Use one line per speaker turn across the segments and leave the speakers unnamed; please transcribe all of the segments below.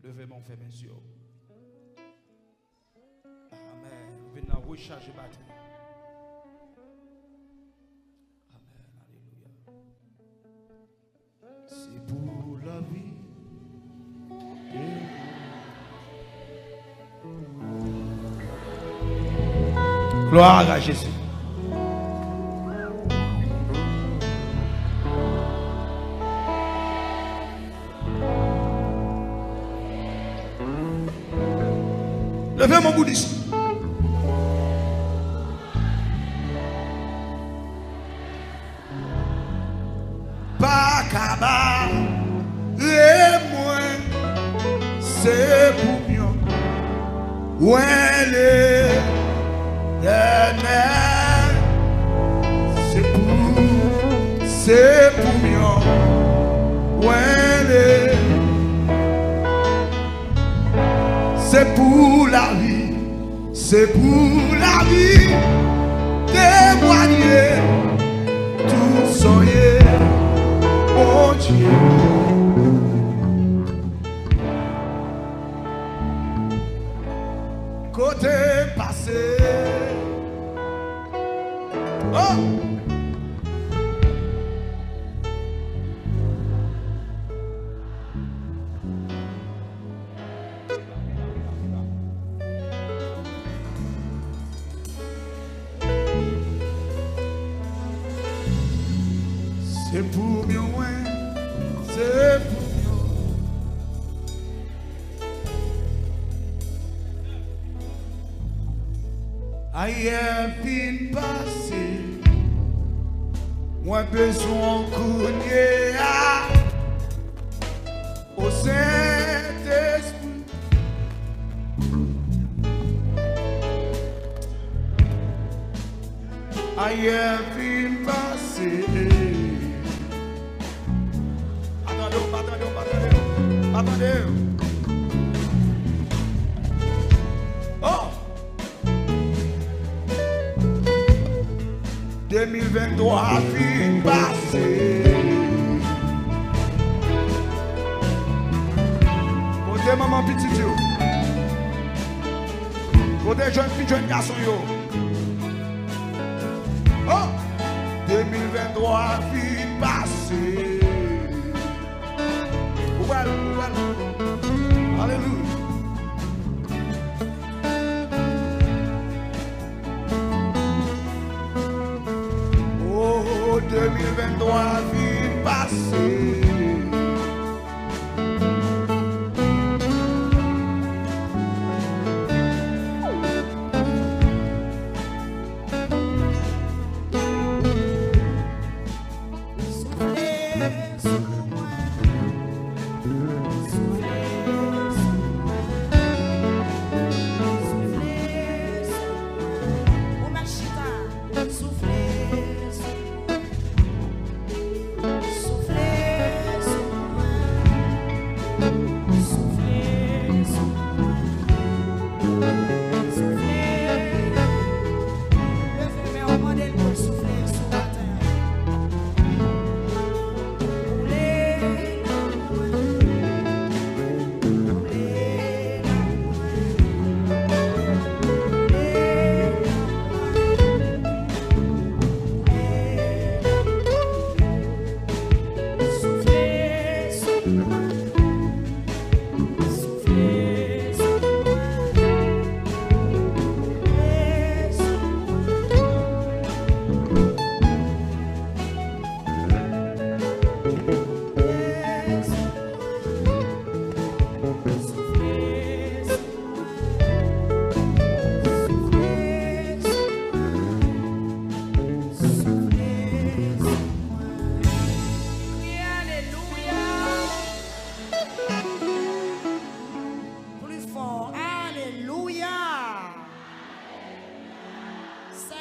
Levez mon fait, mes yeux. Amen. Venez recharger batterie. Amen. Alléluia. C'est pour la vie. Gloire à Jésus. Levez mon bout d'ici. Pas cabal et moi, c'est pour mieux. Ouais, l'éternel, c'est pour mieux. Ouais, c'est pour la vie, c'est pour la vie, témoigner, tout soyez, mon Dieu. Côté passé, oh! C'est pour mieux, c'est pour mieux. Aïe, fin passé, moi besoin connaître au Saint-Esprit. Aïe, fin passé. Attendez. Oh! 2023 fin passé. Côté maman petit yo. Côté jeune fille, jeune garçon yo. Oh! 2023 fin passé. Alléluia. Oh, 2023 vit passé.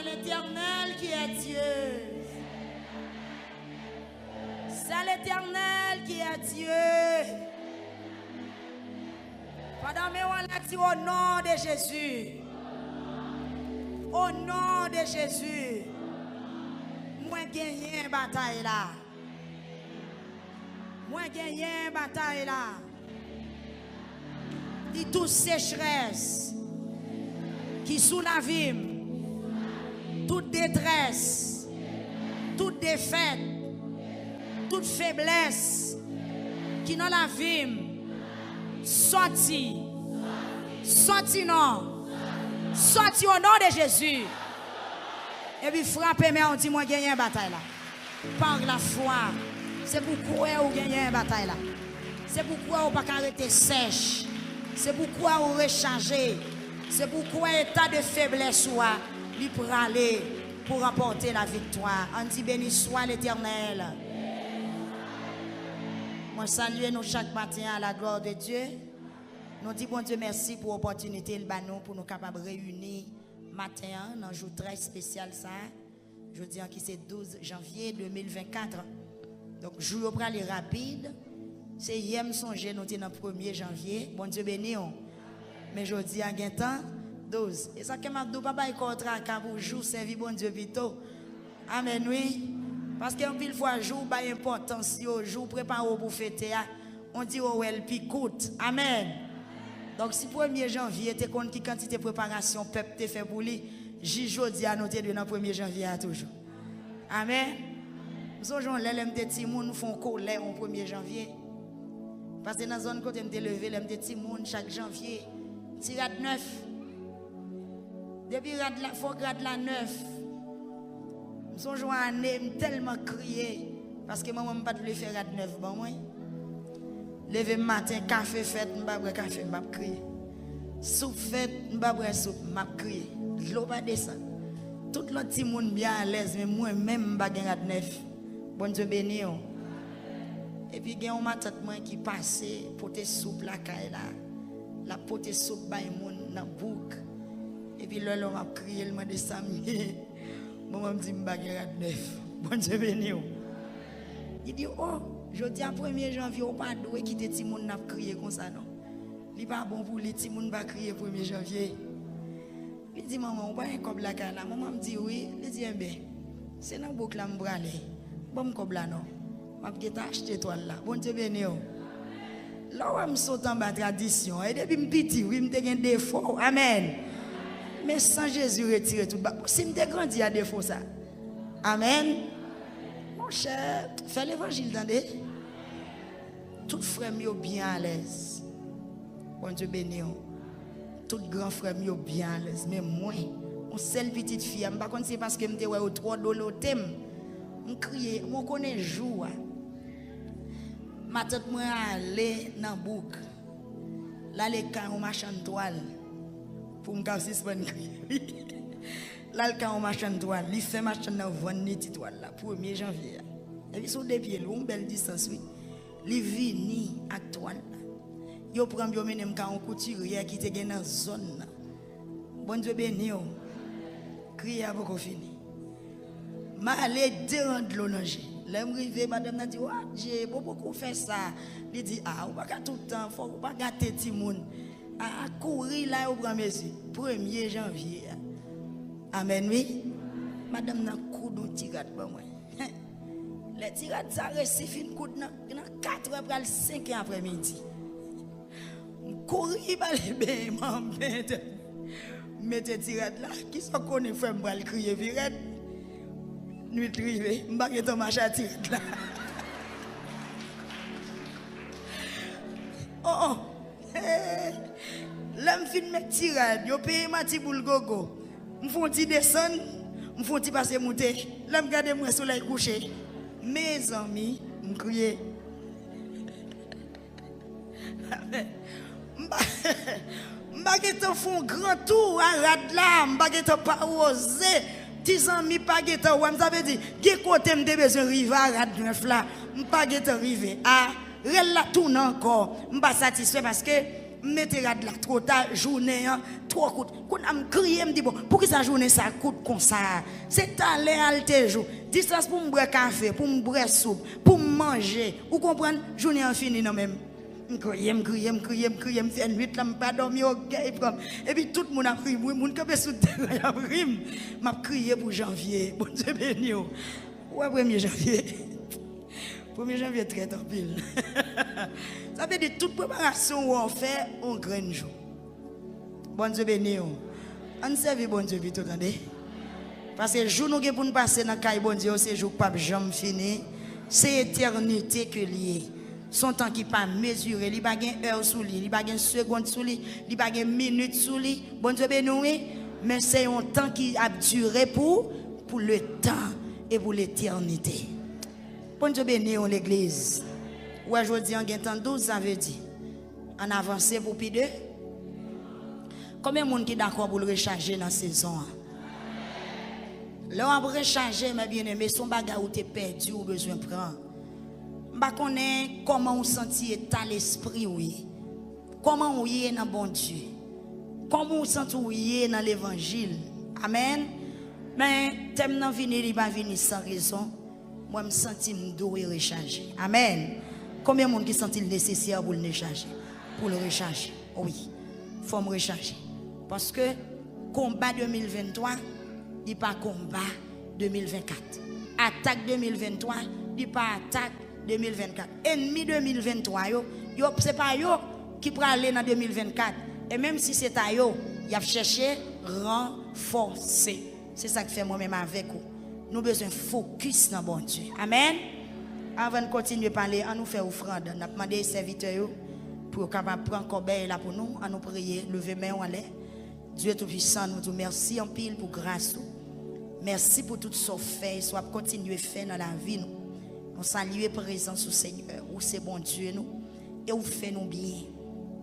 l'Éternel qui est Dieu. C'est l'Éternel qui est Dieu. Pendant que on a dit au nom de Jésus. Au nom de Jésus. Moi gagné bataille là. Moi gagné bataille là. dit toute sécheresse qui sous la vie, toute détresse, toute défaite, toute faiblesse qui dans la vie, sorti non, sorti au nom de Jésus. Et puis frappez, mais on dit moi gagner une bataille là. Par la foi, c'est pourquoi vous gagnez une bataille là. C'est pourquoi vous ne pas arrêter sèche. C'est pourquoi vous rechargez. C'est pourquoi état de faiblesse soit, lui pour aller pour remporter la victoire. On dit béni soit l'Éternel. Moi salue nous chaque matin à la gloire de Dieu. Nous disons bon Dieu merci pour l'opportunité pour nous capables de réunir matin dans un jour très spécial ça. Je dis qui c'est 12 janvier 2024. Donc jour pour aller rapide. C'est hier songer nous dans le 1er janvier. Bon Dieu béni. Mais je dis à temps 12. Et ça que m'a dit papa il contrat pour jour servir bon Dieu vito. Amen oui. Parce qu'un pile fois jour ba importance yo, jour préparer pour fêter, on dit oh elle puis coûte. Amen. Donc si 1er janvier tu compte qui quantité de préparation peuple te fait pour lui, jodi à noter dans 1er janvier toujours. Amen. Nous sommes les petits moun nous font colère au 1er janvier. Parce que dans la zone côté me levé les petits moun chaque janvier tirade 9. Depuis la faut grade la 9. Nous sommes année tellement crié parce que maman pas voulu faire grade 9 bon moi. Lever matin café fait m'pa boire café m'a crier. Soupe fait m'pa boire soupe m'a crier. L'eau pas descend. Tout le petit monde bien à l'aise mais moi même m'pa gain grade 9. Bon Dieu béni. Et puis il y a une tante qui passe pour te soupe la caille là. La pote soupe bay moun dans bouc. Et puis là on m'a crié le de samedi. Moi me dit m'pa gain grade 9. Bon Dieu béni. Il dit oh je dis à 1er janvier, on pas doué quitter ti moun n'a crier comme ça non. Il pas bon pour les ti moun va crier 1er janvier. Il dit maman, on pas un cob la cana. Maman me dit oui, il dit bien. C'est dans boucle là me braler. Bon cob là non. M'a geta acheter toile là. Bon Dieu béni. Là on me saute en bas tradition et depuis me petit, oui me te gen défaut. Amen. Mais sans Jésus retirer tout bas. Si me te grandi à défaut ça. Amen. Mon cher, fais l'évangile, attendez. Tout frère sont bien à l'aise. Bon Dieu béni. Tout grand frère sont bien à l'aise. Mais moi, mon seule petite fille, je ne sais pas si c'est parce que je suis au 3 dollars au thème. Je crie, je connais le jour. Ma tante moi allé dans le bouc. Là, les cas ont marché en toile. Pour me casser ce crier. Là, le cas on marche en toile, il fait marche dans une petite toile là, 1er janvier. Et puis sur des pieds, une belle distance, oui. Il vini à toile là. Il prend bien menem quand on couturier qui était dans zone. Bon Dieu béni. Crier à beaucoup fini. Ma allé de l'eau nager. L'aime rivé madame n'a dit "Ah, j'ai beaucoup fait ça." Il dit "Ah, ou pas tout le temps, faut pas gâter ti moun." À courir là au prend mesure 1er janvier. Amen, oui. Madame n'a coup de tirade pour moi. Les tirades, ça récifie une coup de 4 heures pour 5 heures après-midi. Je courir par les bains, mettez tirade là. Qui sont connus, frère, je vais crier, virette. Nuit privée, je vais pas marcher à tirade là. Oh, là, je filme mes tirades, je paye ma petite boule gogo. Je fais descendre, je fais passer monter. Là, je regarde le soleil couché. Mes amis, je crie. Je vais faire un grand tour à Radla. Je vais pas oser. 10 amis, je vais pas oser. Ça veut dire, quel côté je besoin d'arriver à Radla? Je ne vais pas arriver. Ah, là, tourne encore. Je ne suis pas satisfait parce que mettez la trop tard, journée, trop coûte. Quand on crie, me dit bon, pour que sa journée ça coûte comme ça? C'est aller à te jour. Distance pour me boire café, pour me boire soupe, pour me manger. Vous comprenez? Journée en fini non même. Je crie, je fais une nuit là, je pas dormir au gay. Et puis tout le monde a pris, moi, mon cap est sous terre, a pris. Je crié pour janvier. Bon Dieu béni. Ouais, 1er janvier. 1er janvier très en pile. Ça veut dire toute préparation on fait un grand jour. Bon Dieu béni. On serve bon Dieu vite, attendez. Parce que le jour nous pour nous passer dans le bon Dieu, c'est jour pas jamais fini. C'est éternité que lié. Son temps qui pas mesuré, il pas gain heure sous lui, il pas gain seconde sous lui, il pas gain minute sous lui. Bon Dieu béni, mais c'est un temps qui a duré pour le temps et pour l'éternité. Bon Dieu béni l'église. Ou aujourd'hui en temps 12 ça veut dire en avancé pour plus de combien de monde qui d'accord pour le recharger dans la saison? Là on va recharger mes bien-aimés, son bagage ou t'es perdu ou besoin de prendre. Bah connaît comment on sentit état l'esprit oui. Comment on y est dans bon Dieu. Comment on sent on y est dans l'évangile. Amen. Mais thème nan venir il va venir sans raison. Moi me senti me doit recharger. Amen. Combien de monde qui sent il nécessaire pour le recharger? Pour le recharger. Oui. Faut me recharger. Parce que combat 2023, il pas combat 2024. Attaque 2023, il pas attaque 2024. Ennemi 2023 yo c'est pas yo qui pour aller dans 2024 et même si c'est à yo, y a cherché renforcer. C'est ça que fait moi-même avec vous. Nous besoin focus dans bon Dieu. Amen. Avant de continuer à parler, on nous fait offrande. On a demandé aux serviteurs pour capable prendre corbeille là pour nous, à nous prier, lever main en l'air. Dieu tout-puissant, nous disons merci en pile pour grâce. Merci pour tout ce que fait, soit continuer à faire dans la vie nous. On salue présence au Seigneur, où c'est bon Dieu nous, et où fait nous bien.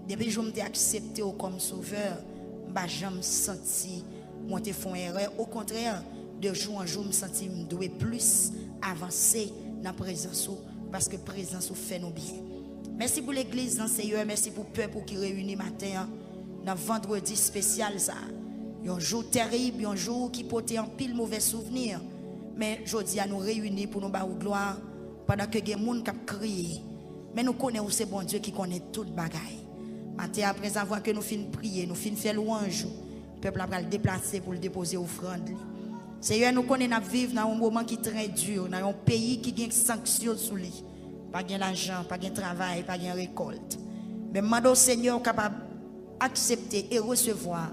Depuis que je m'ai accepté comme sauveur, je me senti, moi te font erreur. Au contraire, de jour en jour, je me senti que je dois plus avancer dans la présence, parce que la présence fait nous bien. Merci pour l'église, Seigneur, merci pour le peuple qui réunit matin, dans vendredi spécial. Un jour terrible, un jour qui portait en pile mauvais souvenirs. Mais je dis à nous réunir pour nous battre gloire. Pendant que les gens qui crient, mais nous connaissons c'est bon Dieu qui connaît toute bagaille. Matin après avoir que nous finissons prier, nous finissons faire louange, le peuple va le déplacer pour le déposer offrande. Seigneur, nous connaissons vivre dans un moment qui est très dur, dans un pays qui a des sanctions sur lui. Pas de l'argent, pas de travail, pas de récolte. Mais demandons au Seigneur capable d'accepter et recevoir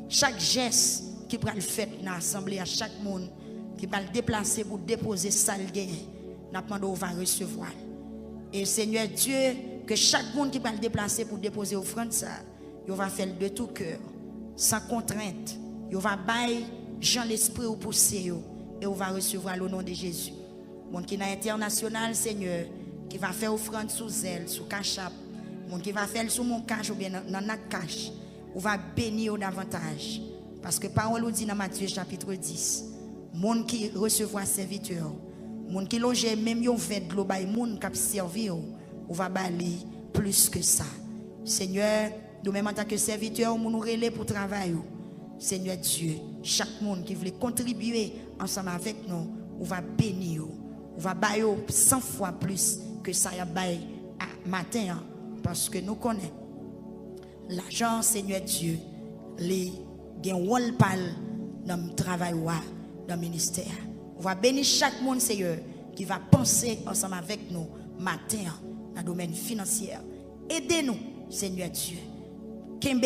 chaque geste qui peut le faire dans l'assemblée, à chaque monde qui va le déplacer pour déposer sale gain. Nous va recevoir. Et Seigneur Dieu, que chaque monde qui va le déplacer pour déposer offrande, ça, il va faire de tout cœur, sans contrainte. Il va bailler Jean l'esprit au pousser et on va recevoir au nom de Jésus. Monde qui est international, Seigneur, qui va faire offrande sous elle, sous cachap, monde qui va faire sous mon cache ou bien dans notre cache, on va bénir davantage. Parce que parole nous dit dans Matthieu chapitre 10, monde qui recevra serviteur, moun qui loge même yon vêt de l'eau bay moun qui servi ou va bali plus que ça. Seigneur, nous même en tant que serviteurs nous nous relais pour travailler. Seigneur Dieu, chaque monde qui veut contribuer ensemble avec nous, on va bénir, on va bailler 100 fois plus que ça y a bail matin parce que nous connaissons l'argent Seigneur Dieu, les gen rôle pal dans le travail dans le ministère. On va bénir chaque monde, Seigneur, qui va penser ensemble avec nous matin dans le domaine financier. Aidez-nous, Seigneur Dieu. Kembe,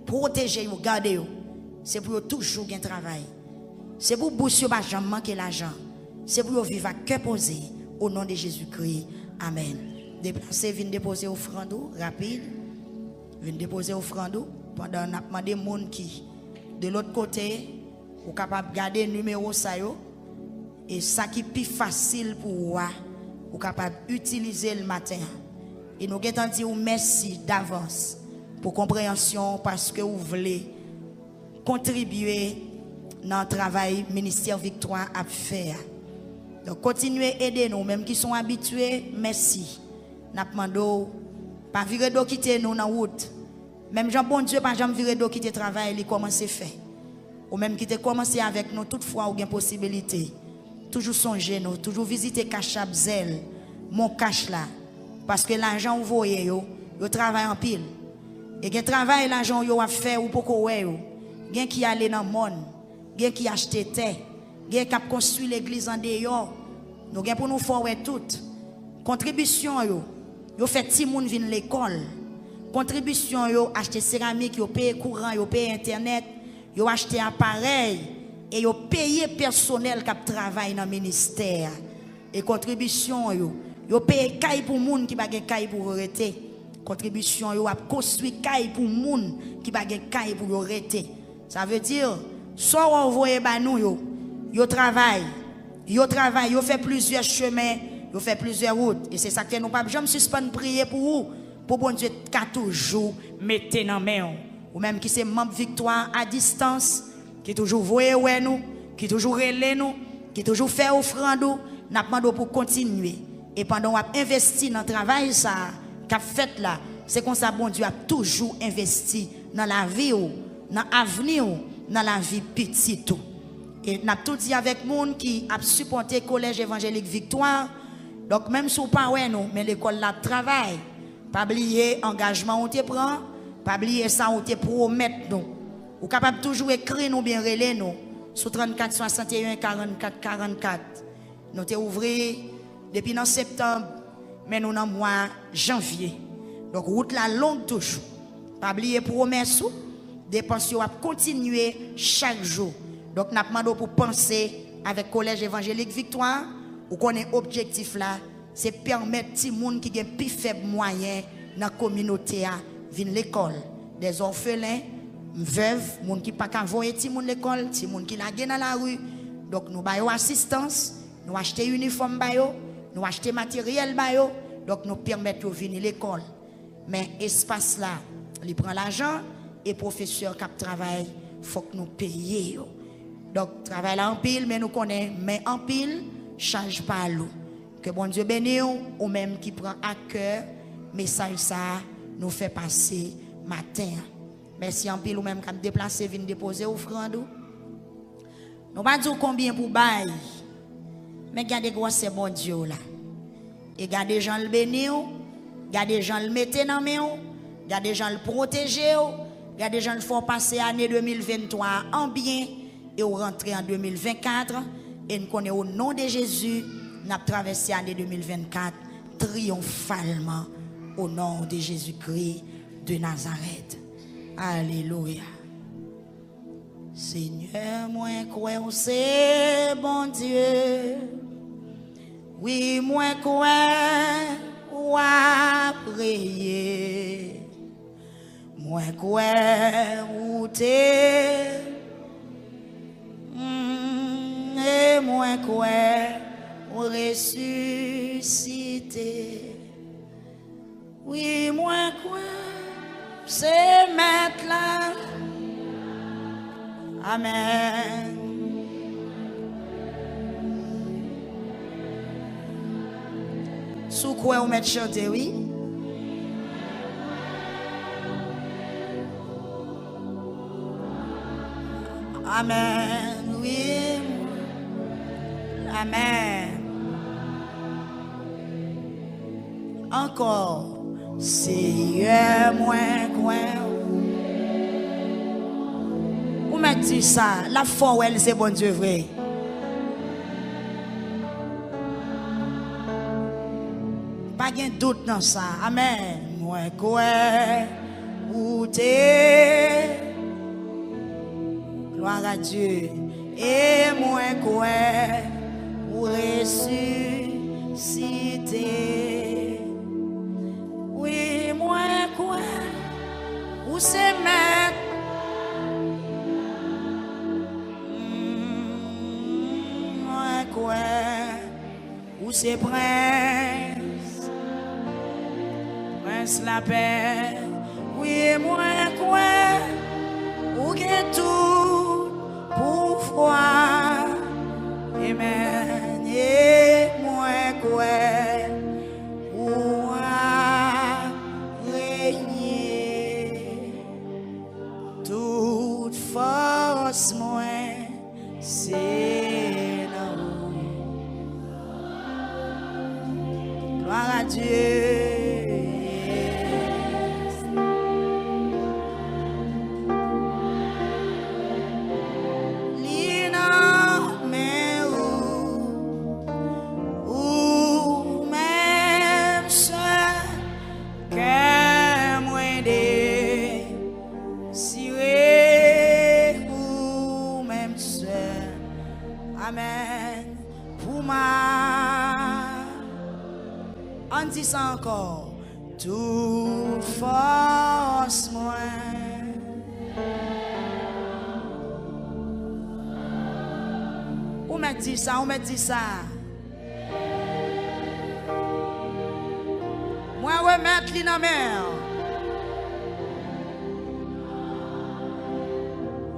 protégez-vous, gardez-vous. C'est pour toujours un travail. C'est pour bousser pas jamais manquer l'argent. C'est pour vivre à cœur posé au nom de Jésus-Christ. Amen. Déplacez, venez déposer offrande rapide. Venez déposer offrande pendant qu'on a demandé des gens qui de l'autre côté ou capable de garder le numéro ça yo. Et ça qui est plus facile pour vous, vous capable d'utiliser le matin. Et nous avons dit merci d'avance pour compréhension parce que vous voulez contribuer dans le travail ministère Victoire à faire. Donc continuez à aider nous, même qui sont habitués, merci. Nous demandons pas virer d'eau quitter nous dans la route. Même Jean bon Dieu, pas jamais virer d'eau quitter le travail, il commence à faire. Ou même qui te commencé avec nous, toutefois, ou bien possibilité. Toujours songer nous, toujours visiter Cachab Zel, mon cache là. Parce que l'argent vous voyez, yo travaille en pile. Et que travail l'argent yo a fait ou pourquoi ouais yo. Gen qui aller dans le monde, gen qui achète terre, gen qui a construit l'église en dehors. Nous gen pour nous faire tout. Contribution yo fait ti moun vinn l'école. Contribution yo acheter céramique, yo payer courant, yo payer internet, yo acheter appareil et yo payer personnel qui travaille dans le ministère. Et contribution yo payer caille pour moun qui pa gen caille pour arrêter. Contribution yo a construit caille pour moun qui pa gen caille pour arrêter. Ça veut dire soit on voye ba nou yo travaille, yo fait plusieurs chemins, yo fait plusieurs routes et c'est ça que nous pas jamais suspendre prier pour vous pour bon Dieu qu'a toujours mettre dans main ou même qui c'est membre victoire à distance qui toujours voye nous, qui toujours relé nous, qui toujours fait offrande, n'a demandé pour continuer et pendant on a investi dans le travail ça qu'a fait là, c'est comme ça bon Dieu a toujours investi dans la vie ou dans l'avenir dans la vie petite. Et n'a tout dit avec monde qui a supporté collège évangélique Victoire. Donc même si vous pas ouais nous, mais l'école là travail. Pas oublier engagement on te prend, pas oublier ça on te promet nous. Ou capable toujours écrire nous bien relais nous sur 34 61 44 44. Nous te ouvrir depuis dans septembre mais nous dans mois janvier. Donc route la longue toujours. Pas oublier promesse ou dépenses à continuer chaque jour. Donc, nous demandons pour penser avec Collège évangélique Victoire, ou qu'on ait objectif là, c'est permettre les gens qui ont plus faible moyen dans la communauté à venir l'école. Des orphelins, veuves, gens qui ne peuvent pas envoyer les gens à l'école, les gens qui sont dans la rue. Donc, nous avons assistance, nous achetons uniforme, nous achetons matériel, donc nous permettons de venir l'école. Mais l'espace là, il prend l'argent et professeur qui travaille, il faut que nous payions. Donc, travail là en pile, mais nous connaissons, mais en pile, change pas l'eau. Que bon Dieu bénisse, ou même qui prend à cœur, message ça, nous fait passer matin. Merci en pile, ou même qui déplacer, venir déposer offrande. Nous pas dire combien pour bail, mais gardez quoi c'est bon Dieu là. Et gardez les gens le bénir, gardez les gens le mettre dans main, gardez les gens le protéger, gardez les gens le faire passer l'année 2023 en bien. Et on rentre en 2024 et nous connaissons au nom de Jésus, nous avons traversé l'année 2024 triomphalement au nom de Jésus-Christ de Nazareth. Alléluia. Seigneur, moi crois c'est bon Dieu. Oui, moi crois ou à prier. Moi crois ou t'es. Et moi quoi ressuscité. Oui, moi quoi c'est mettre là. Amen. Sous quoi on met chanter, oui? Amen. Oui. Amen. Encore. Seigneur, moi, quoi. Vous me dites ça. La foi, elle, c'est bon Dieu vrai. Pas de doute dans ça. Amen. Moi, quoi. Où t'es. Gloire à Dieu. Et moi quoi ou ressuscité. Oui, moi quoi ou c'est mettre. Moi quoi ou c'est prince. Prince la paix. Oui, moi quoi ou que tout pouvoir. Amen. Et moi quoi ou à régner toute force moi c'est là. Gloire à Dieu. On dit ça encore. Toute force moi. On m'a dit ça, on m'a dit ça. Moi remettre li dans mer.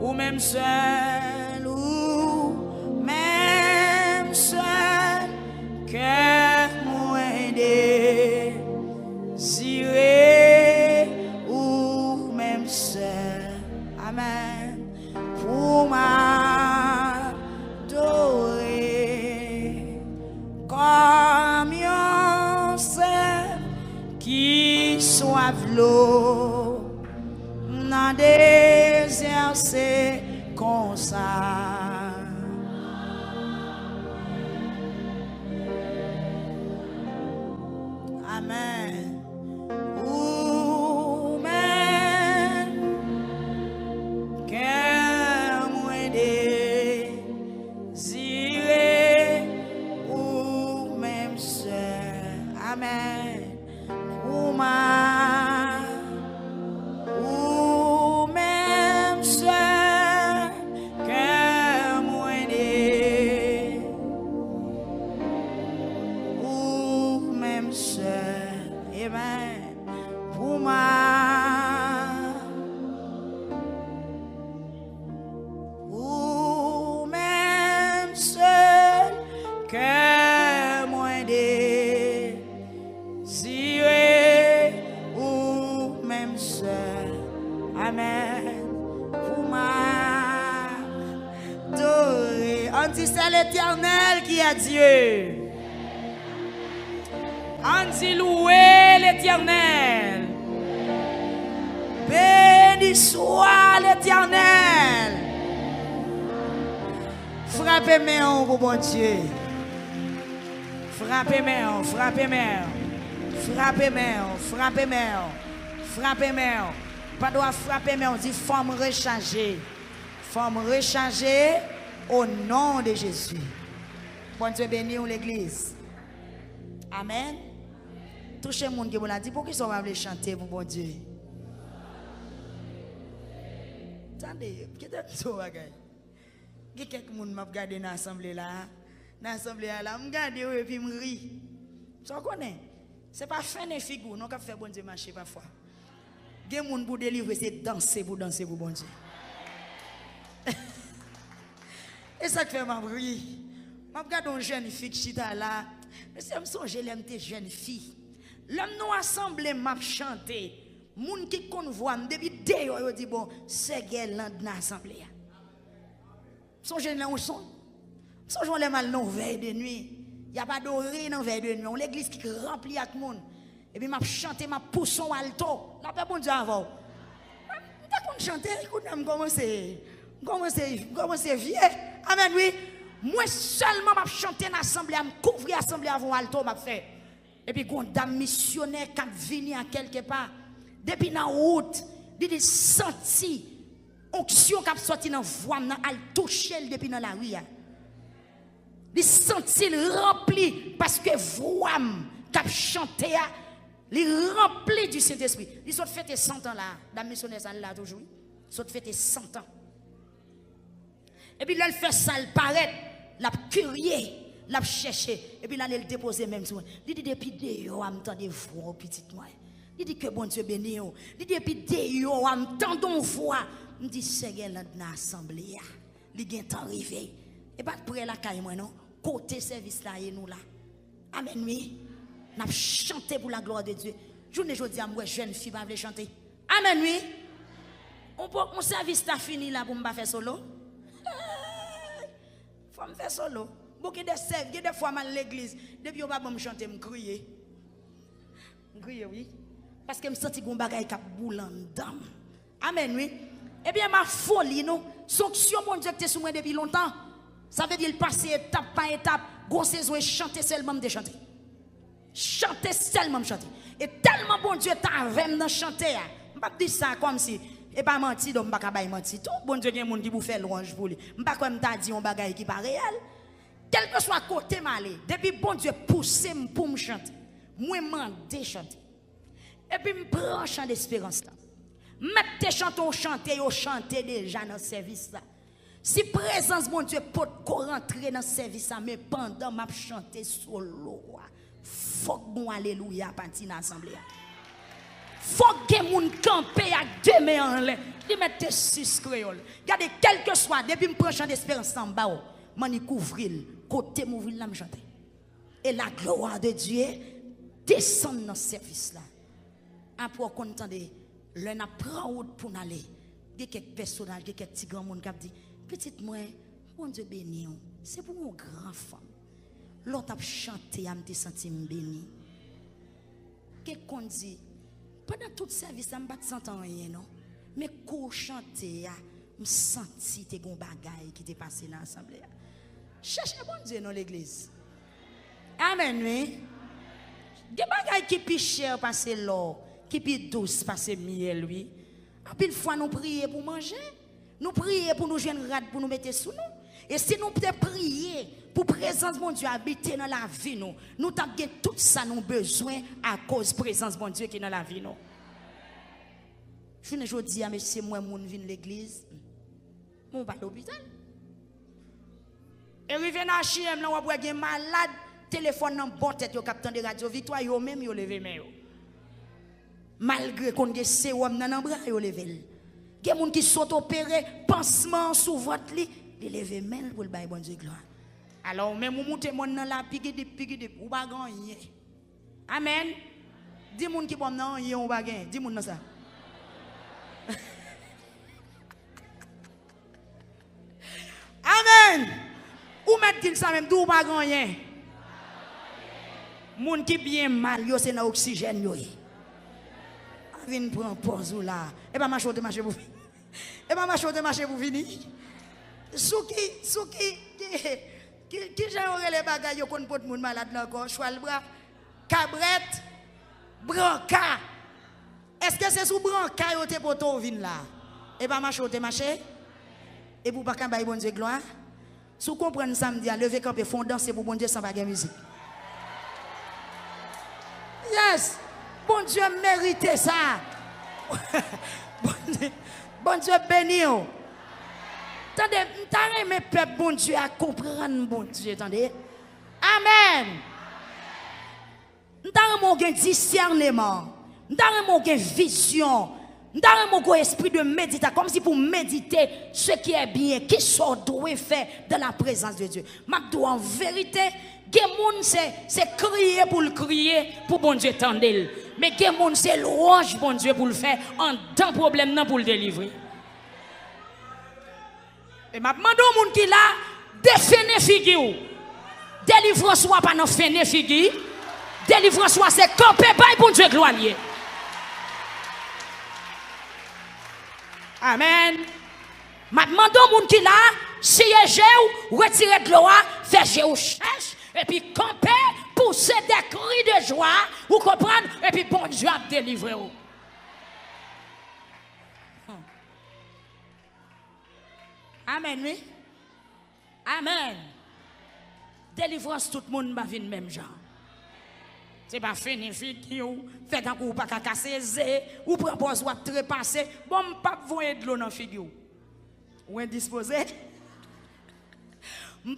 Ou même seul, ou même seul, que moi désiré, ou même seul, amen, pour m'adorer, comme un seul qui soif l'eau, dans désert c'est comme ça. Amen. Ou même que moi désiré, ou même seul. Amen. Ou même seul que moi ou même seul. Amen. Pour ou même seul que moi désiré, ou même seul. Amen. Pour m'adorer. On dit c'est l'Éternel qui est Dieu. On dit louer l'Éternel. Béni soit l'Éternel. Frappez-moi pour bon Dieu. Frappez-moi, frappez-moi. Frappez-moi, frappez-moi. Frappez-moi. Pas doit frapper, mais on dit forme rechargée. Forme rechargée au nom de Jésus. Bon Dieu béni l'église. Amen. Touchez le monde qui vous l'a dit. Pourquoi ils sont pas chanter pour bon Dieu? Attendez, qu'est-ce que vous avez? Il y a quelques gens qui m'ont regardé dans l'assemblée là. Dans l'assemblée là, je regarde et puis je ris. Ça vous connaît? Ce n'est pas faire des figures, non, qu'on fait bon Dieu marcher parfois. Il y a des gens pour délivrer, c'est danser pour bon Dieu. Et ça fait ma bruit. Je regarde une jeune fille qui est là. Mais si je me songe, j'aime tes jeunes filles. L'homme nous assemblé, m'a chanté. Moun qui convoit, depuis deux jours, dit bon, c'est qu'elle dans l'assemblée. Songe là où son. Songe les mal non veille de nuit. Il n'y a pas d'orée dans veille de nuit. On l'église qui remplit avec monde. Et puis m'a chanté, m'a poussé en alto. La paix bon Dieu avant. Je chanter, écoute, comment c'est vieux. Amen, oui. Moi seulement m'a chanté dans l'assemblée, m'a couvrir l'assemblée avant alto m'a fait. Et puis quand dame missionnaire qui vient à quelque part depuis la route, il senti onction qui sorti dans voix, elle toucher depuis dans la rue. Il senti rempli parce que voix qui chanté il rempli du Saint-Esprit. Il sont fait 100 ans là, dame missionnaire ça là toujours. Il sont fait 100 ans. Et puis là il fait ça, il paraît, l'a curieux, l'a cherché et puis là il déposer même sur. Il dit depuis dehors, m'entendez voix petite moi. Il dit que bon Dieu béni yo. Il dit depuis dehors, m'entendons voix. Me dit c'est dans l'assemblée. Il gagne temps arrivé. Et pas près la caille moi non. Côté service là et nous là. Amen oui. N'a chanté pour la gloire de Dieu. Journée jodi moi jeune fille pas veut chanter. Amen oui. On service t'a fini là pour me faire solo. Faut me faire solo. Beaucoup de serves, des fois mal l'église, depuis on va me chanter me crier. Me crier oui. Parce que me senti gon bagay k'ap boulan dedans. Amen oui. Eh bien ma folie non, sanction mon Dieu qui sur moi depuis longtemps. Ça veut dire passer étape par étape, gon saison et chanter seulement de chanter. Chanter seulement chanter. Et tellement bon Dieu t'a avec dans chanter. M'pas dire ça comme si et pas menti donc m'pas ka menti tout. Bon Dieu gen monde qui vous fait louange pour lui. M'pas comme t'a dit un bagay qui pas réel. Quel que soit côté malé, depuis bon Dieu pousse pour me chanter. moi mandé chanter. Et puis me prends chant d'espérance là. Mettez tes chantons chanter, yo chanter déjà dans le service là. Si présence mon Dieu peut rentrer dans le service là, mais pendant m'a chanter solo, faut que bon alléluia parti dans l'assemblée. Faut que moun camper avec deux mains en l'air. Li mette six créole. Regardez quel que soit depuis me prend chant d'espérance en bas, mani couvrir côté m'ouvrir là me chanter. Et la gloire de Dieu descend dans ce service là. Après qu'on entendait l'un a prend route pour aller. Il y a quelques personnages, il y a quelques petits grands monde qui dit petite moi, mon Dieu béni, c'est pour une grande femme. L'autre a chanté, a me senti béni. Qu'est-ce qu'on dit? Pendant tout service, je ne sens rien, non? Mais quand je chantais, je senti tes bons bagailles qui étaient passés dans l'assemblée. Cherchez bon Dieu dans l'église. Amen, oui. Des bagailles qui plus cher passer l'or, qui plus douce passer miel, lui. En pile fois, nous prions pour manger. Nous prions pour nous joindre rad pour nous mettre sous nous. Et si nous peut prier pour présence mon Dieu habiter dans la vie nous, nous t'avons tout ça nous besoin à cause présence mon Dieu qui est dans la vie nous. Je ne dis à monsieur moi moun vinn l'église, mon pas l'hôpital. Et rive dans HM là on va gen malade, téléphone dans bon tête yo captant de radio Victoire yo même yo levé main yo. Malgré qu'on gen sérum dans bras yo levé. Gen moun qui sont opérés pansement sous votre lit, il lever main pour le bail bon Dieu gloire. Alors même ou monter mon dans la pigi ou pas gagner. Amen. Dis moun qui bon nan yon pas gagner, dis moun nan ça. Amen. Ou mettre dit ça même d'où pas gagner. Moun qui bien mal yo c'est dans oxygène yo. Vin prend pause là. Et pas marcher pour et pas marcher pour venir. Souki qui j'aurais les bagages yo kon pot moun malade là encore choix le bras cabrette branca. Est-ce que c'est sous branca yo te poto vin là? Et pas marcher et pour pas kan bay bon Dieu gloire. Sous comprendre samedi à lever camper fond danser pour bon Dieu sans baguette musique. Yes. Bon Dieu mérite ça. Bon Dieu béni. Attendez, m'tare mes peuple bon Dieu à comprendre bon Dieu, attendez. Amen. M'tare mon discernement. M'tare mon vision. M'tare mon esprit de méditation comme si pour méditer ce qui est bien, qui sont doué faire dans la présence de Dieu. M'abdou en vérité, gen moun c'est crier pour le crier pour bon Dieu tendel. Mais gen moun c'est louange bon Dieu pour le faire en tant problème non pour le délivrer. Et m'a demandé au monde qui là définir figure. Délivrance soit pas dans fene figure. Délivrance soit c'est camper bail bon Dieu gloire lié. Amen. M'a demandé au monde qui là siéger ou retirer de l'eau, faire ou cherche et puis camper pousser des cris de joie, vous comprenez et puis bon Dieu a délivré vous. Amen, oui. Amen. Délivrance, tout le monde va venir même genre. C'est pas fini, figure, fait un coup, pas qu'à casser, ou propose, ou trépasser. Bon, pas voyer de l'eau dans la figure. Ou indisposé.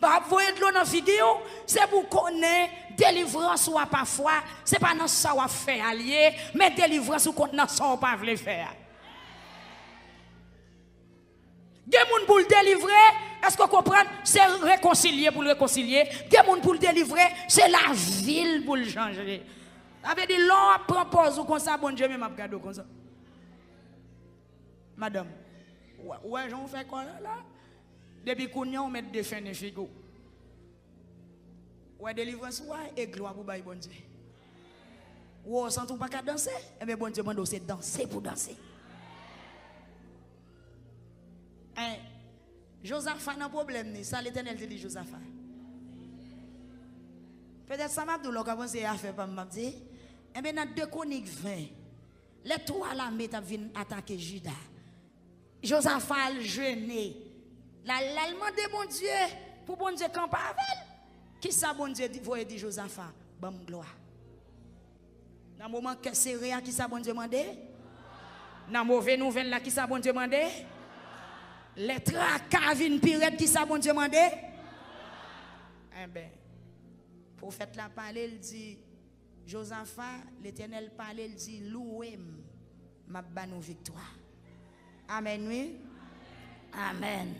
Pas voyer de l'eau dans la figure, c'est pour connaître délivrance ou parfois, c'est pas dans ça ou faire allier, mais délivrance ou contre ça ou pas veut faire. Des gens pour le délivrer, est-ce que vous comprenez? C'est réconcilier pour le réconcilier. Des gens pour le délivrer, c'est la ville pour le changer. Ça veut dire, l'on prend pause ou comme ça, bon Dieu, même regarde comme ça. Madame, ouais, j'en fais quoi là? Depuis qu'on y a, on met des fins de figure. Ouais, délivrance, ouais, et gloire pour bon Dieu. Ouais, sans tout pas qu'à danser, et bien bon Dieu, bon c'est danser pour danser. Josaphat n'a pas de problème, ça l'Éternel te dit Josaphat. Peut-être ça m'a dit, c'est à faire, m'a dit. Et bien dans 2 Chroniques 20, les 3 l'armée t'a venu attaquer Juda. Josaphat jeûné. L'allemand de bon Dieu, pour bon Dieu camper avec. Qui ça bon Dieu dit Josaphat? Bon gloire. Dans le moment que c'est rien qui ça bon Dieu demandé. Dans mauvaise nouvelle là qui ça bon Dieu demandé. Les tracas viennent pire qui ça bon Dieu demandé. Eh ben, prophète la parlé, il dit, Josaphat, l'Éternel parlait, il dit, louez ma bonne victoire. Amen, oui. Amen.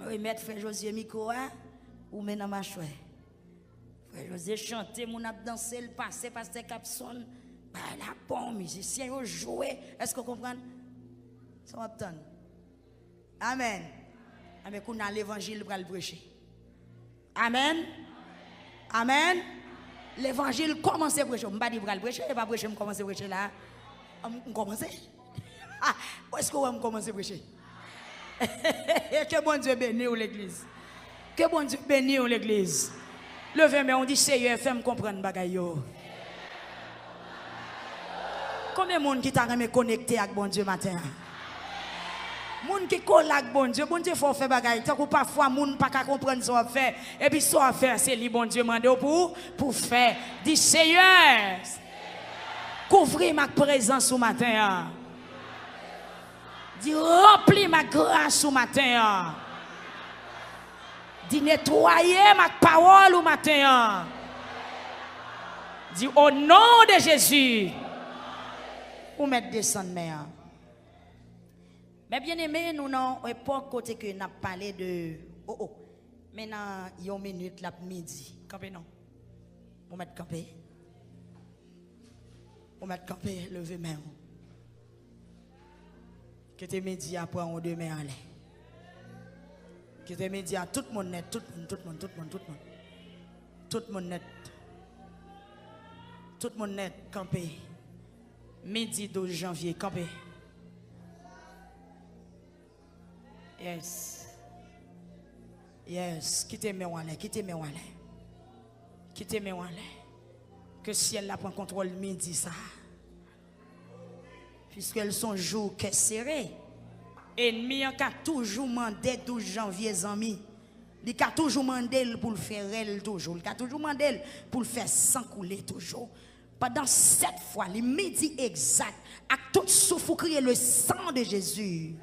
Je vais mettre frère José Mikoa ou maintenant ma chouette. Frère José chanter, mon ap danser, le passer, pasteur Capson, bah la bon musicien, yo jouer. Est-ce que vous comprenez? Ça va obtenir. Amen. Amen. Qu'on a l'évangile pour le prêcher. Amen. Amen. L'évangile commence à prêcher. Je ne vais pas dire pour le prêcher, je ne vais pas prêcher, je commence à prêcher là. On commence. Où est-ce qu'on va commencer à prêcher? Que bon Dieu bénisse l'église. Que bon Dieu bénisse l'église. Levez mais on dit Seigneur, fais-moi comprendre bagaille yo. Combien de monde qui t'a remis connecté avec bon Dieu matin? Moun qui colle avec bon Dieu faut faire bagaille. Tant que parfois moun pas qu'à comprendre ce qu'on fait et puis ce qu'on fait c'est li bon Dieu mande pour faire. Dis Seigneur, couvrir ma présence ce matin. Dis remplir ma grâce ce matin. Dis nettoyer ma parole au matin. Dis au nom de Jésus. Ou mettre descendre mère. Mais bien aimé, nous n'avons pas côté que nous avons parlé de maintenant il y a une minute la midi. Campé non. On met campé. On met campé lever main. Que tes médias après on deux mains en l'air. Que tes médias tout le monde net, tout le monde net. Tout le monde net campé. Midi 12 janvier campé. Yes. Yes. Quittez-moi en l'air. Quittez-moi en l'air. Quittez-moi en l'air. Que ciel la prend contrôle midi ça. Puisqu'elles sont jours qui serrés. Ennemi a toujours demandé 12 janvier amis. Il a toujours demandé pour le faire elle toujours. Il a toujours demandé pour le faire sans couler toujours. Pendant 7 fois, le midi exact, à tout souffle crier le sang de Jésus.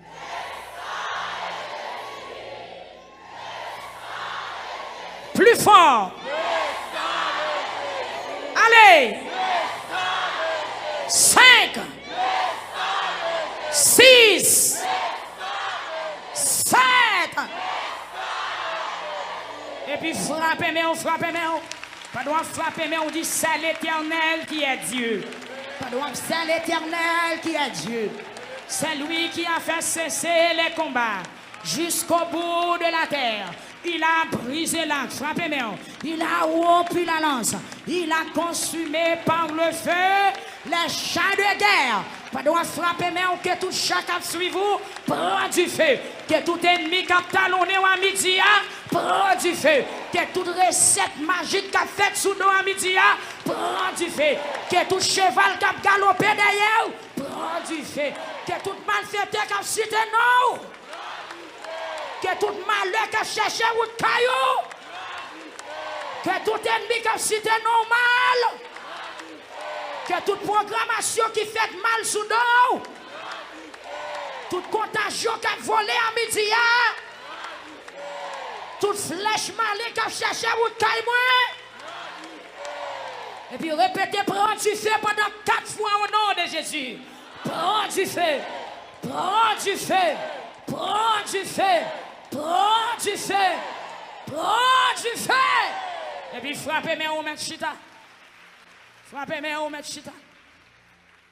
Plus fort. Allez. 5, 6, 7. Et puis frappez, mais on frappe, mais on. Pas doit frapper, mais on dit c'est l'Éternel qui est Dieu. Pas doit c'est l'Éternel qui est Dieu. C'est lui qui a fait cesser les combats jusqu'au bout de la terre. Il a brisé l'arc, frappé main. Il a rompu la lance. Il a consumé par le feu les chars de guerre. Pas de frapper main que tout chat qui suit vous prend du feu. Que tout ennemi qui a talonné à midi prend du feu. Que toute recette magique qui a fait sous nous à midi prend du feu. Que tout cheval qui a galopé derrière prend du feu. Que tout malfaiteur qui a cité non. Que tout malheur qui a cherché ou de caillou. Que tout ennemi qui a cité normal. Que toute programmation qui fait mal sous nous. Toute contagion qui a volé à midi. Toute flèche malée qui a cherché ou de caillou. Et puis répétez, prends du feu pendant 4 fois au nom de Jésus. Prends du feu. Prends du feu. Prends du feu. Prends du feu. Prends du feu. Et puis frappez mes mains, chita. Frappez mes mains, chita.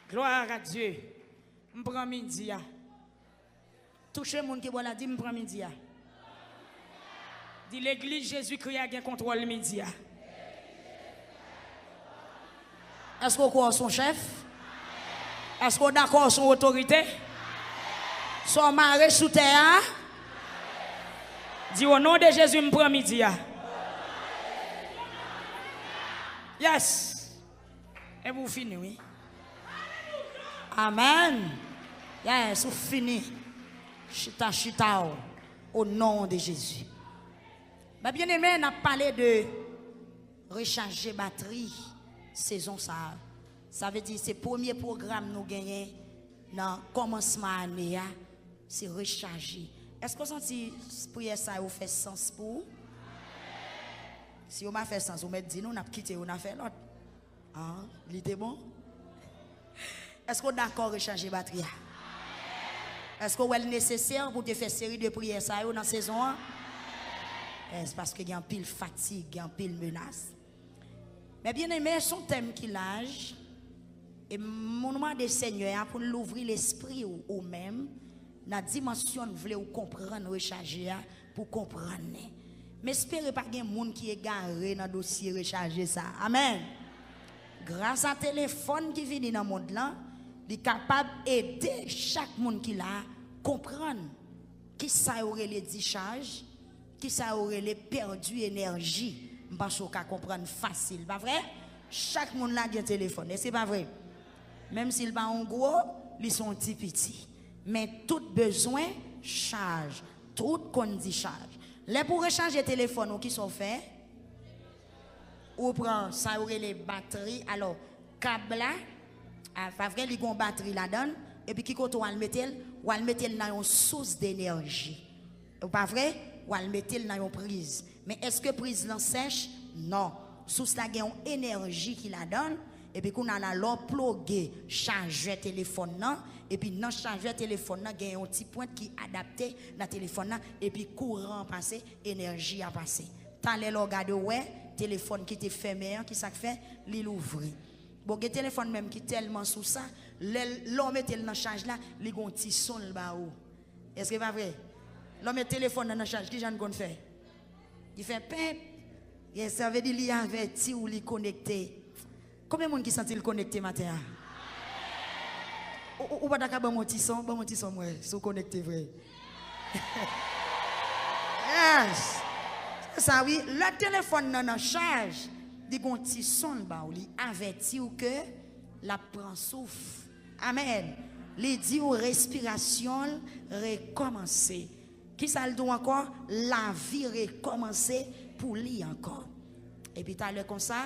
Gloire à Dieu. Je prends midi. Touchez les gens qui boit dit, je prends midi. Dit l'église Jésus-Christ a contrôle midi. Est-ce qu'on croit son chef? Est-ce qu'on est d'accord avec son autorité? Son mari sous terre? Dis au nom de Jésus, je prends midi. Yes. Et vous finissez, oui. Amen. Yes, vous finissez. Chita, chita, au nom de Jésus. Mais bien aimé, on a parlé de recharger batterie. Saison ça. Ça veut dire c'est le premier programme nous gagnons dans le commencement de l'année, c'est recharger. Est-ce que vous sentez prière ça vous fait sens pour vous? Si vous m'avez fait sens, vous m'avez dit nous, on a quitté, on a fait l'autre. Ah, il était bon? Est-ce que vous êtes d'accord de changer la batterie? Est-ce que vous êtes nécessaire pour te faire une série de prières ça dans la saison? C'est parce qu'il y a un pile fatigue, il y a un pile menace. Mais bien aimé, son thème qui l'âge, et mon nom de Seigneur pour l'ouvrir l'esprit ou même, dans la dimension vous voulez comprendre, recharger pour comprendre. Mais espérez pas qu'il y ait des gens qui est garé dans le dossier recharger ça. Amen. Grâce à téléphone qui vient dans le monde là, il est capable d'aider chaque monde qui l'a comprendre qui ça aurait les discharges, qui ça aurait les perdu énergie. Parce qu'on peut comprendre facile, pas vrai? Chaque monde là a un téléphone, et c'est pas vrai. Même s'il pas en gros, ils sont petits. Mais tout besoin charge, tout condition charge. Là pour recharger le téléphone, ou qui sont faits? Ou prend ça aurait les batteries. Alors câble là, pas vrai, il y a une batterie là-dedans. Et puis, quand on le met, dans une source d'énergie. Pas vrai? Ou le mettre dans une prise. Mais est-ce que prise là sèche? Non. Source là, il y a une énergie qui la donne. Et puis, qu'on a la plugé, charger téléphone là. Et puis, dans charger téléphone là, il y a un petit point qui est adapté dans le téléphone là. Et puis, courant passé, énergie a passé. Tant les regarder, ouais, téléphone qui était fermé, qui ça fait? L'il ouvre. Bon, le téléphone même qui est tellement sous ça, l'homme met dans charge là, il y a un petit son là-bas. Est-ce que c'est pas vrai? L'homme met le téléphone dans charge, qui j'en qu'on fait? Il fait pep. Et ça veut dire qu'il y a averti ou il connecté. Combien de gens qui sont connectés matin? Ou pas d'accord, bon petit son, moi, sont connectés vrai. Yes. Ça oui, le téléphone dans charge. Des bons petits sons il avertit que la prend souffle. Amen. Les dit aux respiration recommencer. Qui ça le dit encore? La vie recommencer pour lui encore. Et puis t'as le comme ça,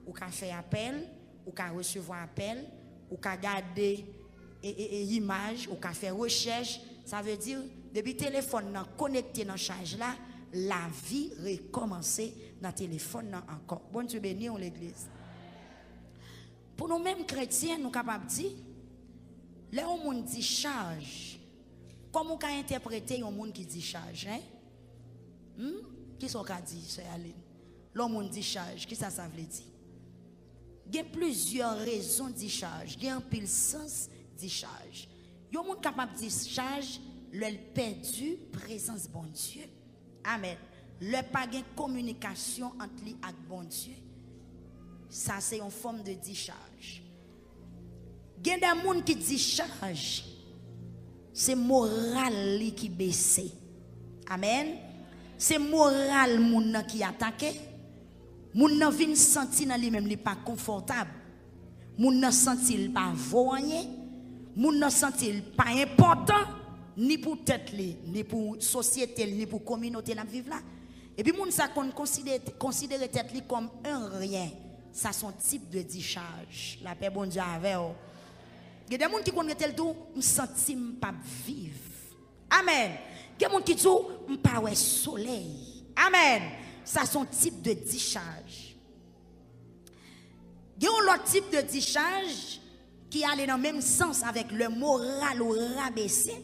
ou qu'a fait appel, ou qu'a recevoir appel, ou qu'a garder image, ou qu'a fait recherche. Ça veut dire depuis téléphone connecté dans charge là, la vie recommencer dans le téléphone encore. Bon Dieu béni l'église. Pour nous-mêmes chrétiens, nous sommes capables de dire, là où on dit charge, comment on peut interpréter un monde qui dit charge? Hein? Qui sont qu'a dit, Sœur Aline? Là où on dit charge, qui ça veut dire? Il y a plusieurs raisons de charge, il y a un pile sens de charge. Il y a un monde capable de dire charge, le perdu présence bon Dieu. Amen. Le pas de communication entre lui et bon Dieu. Ça c'est une forme de discharge. Il y a des gens qui discharge. C'est moral qui baisse. Amen. C'est moral moun qui attaque. Moun nan vin senti nan li même li pas confortable. Moun nan senti il pas voyé. Moun nan senti il pas important ni pour tête li, ni pour société, ni pour communauté la vivre là. Et puis moun ça considérer tête li comme un rien. Ça son type de discharge. La paix bon Dieu avec. Il y a des gens qui connaissent tel tout, me senti pas vivre. Amen. Il y a des gens qui disent pas ouais soleil. Amen. Ça son type de discharge. Il y a un autre type de discharge qui allait dans le même sens avec le moral ou rabaisser.